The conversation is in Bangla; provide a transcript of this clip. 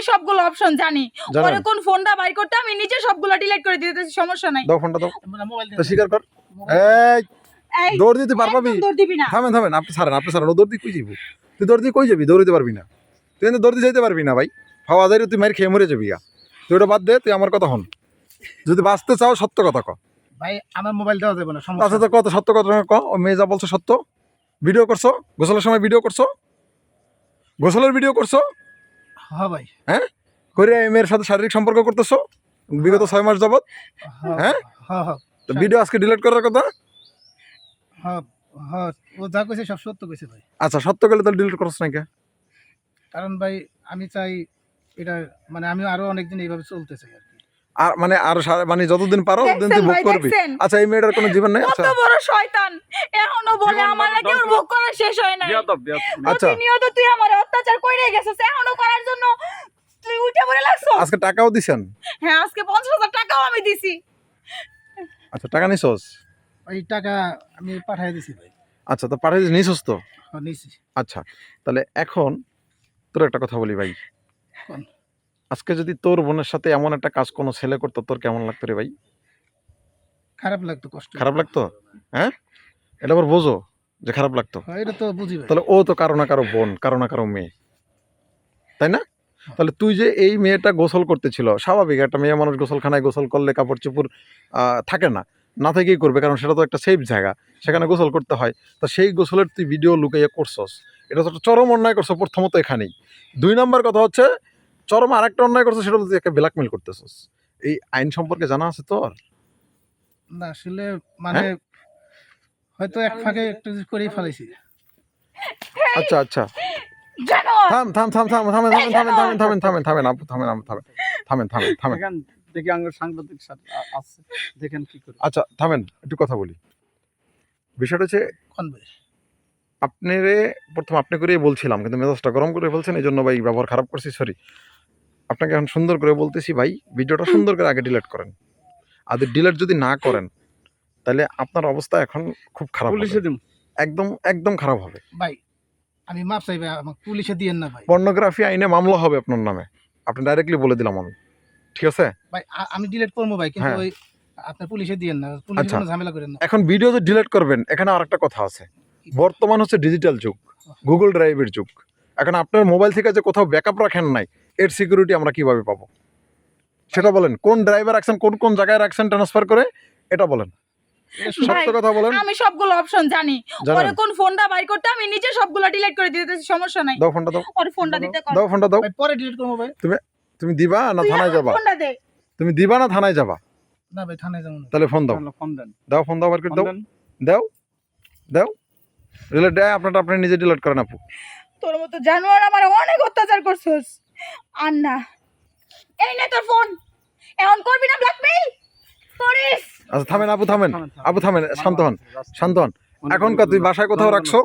সবগুলো অপশন জানি। পরে কোন ফোনটা বাইর করতে আমি নিজে সবগুলো ডিলিট করে দিতেছি, সমস্যা নাই। দাও ফোনটা দাও, তো স্বীকার কর। এই দৌড় দিতে পারবি? দৌড় দিবি না। থামেন থামেন, আপনি ছাড়েন, ও দৌড় দিয়ে কই যাবি? তুই দৌড় দিয়ে কই যাবি? দৌড়িতে পারবি না, তুই কিন্তু দৌড় দিয়ে যেতে পারবি না ভাই। হাওয়া যাই তুই মার খেয়ে মরে যাবি। তুই ওটা বাদ দে, তুই আমার কথা হন। যদি বাঁচতে চাও সত্য কথা ক ভাই, আমার মোবাইল দেওয়া যাবে না, আচ্ছা তো কত সত্য কথা ক। ও মেয়ে যা বলছো সত্য? ভিডিও করছো? গোসলের সময় ভিডিও করছো? গোসলের ভিডিও করছো? হ্যাঁ ভাই। হ্যাঁ, করে এই মেয়ের সাথে শারীরিক সম্পর্ক করতেছো বিগত 6 মাস যাবত? হ্যাঁ, তো ভিডিও আজকে ডিলিট করার কথা। হ্যাঁ হ্যাঁ, ও যা কইছে সব সত্য কইছে ভাই। আচ্ছা, সত্য গেলে তাহলে ডিলিট করছ না কে? কারণ ভাই আমি চাই এটা, মানে আমি আরো অনেকদিন এইভাবে চলতে চাই আর কি। আর মানে আর মানে যতদিন পারো ততদিন তুই ভোগ করবি। আচ্ছা, এই মেয়েটার কোনো জীবন নেই? আচ্ছা, কত বড় শয়তান, এখনো বলে আমার নাকি ওর ভোগ করা শেষ হয় নাই। আচ্ছা, প্রতিনিয়ত তুই আমার অত্যাচার কইরে গেছিস, এখনো করার জন্য তুই উঠে পড়ে লাগছো। আজকে টাকাও দিছেন? হ্যাঁ, আজকে 50,000 টাকাও আমি দিছি। আচ্ছা, টাকা নিছস? এই টাকা আমি পাঠিয়ে দিছি ভাই। আচ্ছা, তো পাঠিয়ে নিছস তো? হ্যাঁ, নিছি। আচ্ছা, তাহলে এখন তোর একটা কথা বলি ভাই, কোন? আজকে যদি তোর বোনের সাথে এমন একটা কাজ কোনো ছেলে করতো, তোর কেমন লাগতো রে ভাই? খারাপ লাগতো, কষ্ট খারাপ লাগতো? হ্যাঁ, এটা আবার বোঝো যে খারাপ লাগতো। হয়, এটা তো বুঝি ভাই। তাহলে ও তো কারো না কারো বোন, কারো না কারো মেয়ে, তাই না? তাহলে তুই যে এই মেয়েটা গোসল করতেছিল, স্বাভাবিক একটা মেয়ে মানুষ গোসলখানায় গোসল করলে কাপড় চোপড় থাকে না, না থেকেই করবে, কারণ সেটা তো একটা সেফ জায়গা, সেখানে গোসল করতে হয়। তা সেই গোসলের তুই ভিডিও লুকাইয়ে করছস, এটা তো একটা চরম অন্যায় করছো প্রথমত এখানেই। 2 নম্বর কথা হচ্ছে চরম আরেকটা অন্যায় করছো, সেটা তুই একটা ব্ল্যাকমেল করতেছস। এই আইন সম্পর্কে জানা আছে তোর? না আসলে মানে হয়তো এক ফাঁকে একটু করেই ফেলেছি। আচ্ছা আচ্ছা, জানো থাম থাম থাম থাম থামেন থামেন থামেন থামেন থামেন থামেন থামেন আপু, থামেন আপু, থামেন থামেন থামেন থামেন। দেখি আঙ্গুর সাংবাদিক আছে, দেখেন কি করে। আচ্ছা থামেন, একটু কথা বলি। বিষয়টা হচ্ছে কোন ভাই? আপনারে প্রথম আপনি করেই বলছিলাম, কিন্তু মেজাজটা গরম করে ফেলছেন, এই জন্য ভাই ব্যবহার খারাপ করছি, সরি। আপনাকে এখন সুন্দর করে বলতেছি ভাই, ভিডিওটা সুন্দর করে আগে ডিলিট করেন। আর ডিলিট যদি না করেন তাহলে আপনার অবস্থা এখন খুব খারাপ হবে, একদম একদম খারাপ হবে ভাই। আমি মাপ চাই ভাই, আমাকে পুলিশে দিয়েন না ভাই। পর্নোগ্রাফি আইনে মামলা হবে আপনার নামে, আপনি ডাইরেক্টলি বলে দিলাম আমি, ঠিক আছে? ভাই আমি ডিলিট করবো ভাই, কিন্তু হ্যাঁ। ওই আপনার পুলিশে দিয়েন না, পুলিশে কোনো ঝামেলা করেন না। এখন ভিডিও যে ডিলিট করবেন, এখানে আরেকটা কথা আছে। বর্তমান হচ্ছে ডিজিটাল যুগ, গুগল ড্রাইভের যুগ। এখন আপনার মোবাইল থেকে যে কোথাও ব্যাকআপ রাখেন নাই, এর সিকিউরিটি আমরা কিভাবে পাবো সেটা বলেন। কোন ড্রাইভে রাখছেন, কোন কোন জায়গায় রাখছেন ট্রান্সফার করে, এটা বলেন, সত্য কথা বলেন। আমি সবগুলো অপশন জানি। পরে কোন ফোনটা বাইর করতে আমি নিজে সবগুলো ডিলিট করে দিতেছি, সমস্যা নাই। দাও ফোনটা দাও, ওর ফোনটা দিতে কর। দাও ফোনটা দাও। ভাই পরে ডিলিট করবো ভাই। তুমি দিবা না থানায় যাবা? ফোনটা দে। তুমি দিবা না থানায় যাবা? না ভাই, থানায় যাবো না। তাহলে ফোন দাও, ফোন দেন। দাও ফোন দাও, মার্কেট দাও, দাও দাও। ডিলিট দেয় আপনারটা আপনি নিজে ডিলিট করেন আপু। তোর মতো জানোয়ার আমার অনেক অত্যাচার করছস। আর না, এই নে তোর ফোন। এখন করবি না ব্ল্যাকমেইল করিস? আচ্ছা থামেন আপু, থামেন আপু, থামেন, শান্ত হন শান্ত হন। এখন তুই বাসায় কোথাও রাখছো?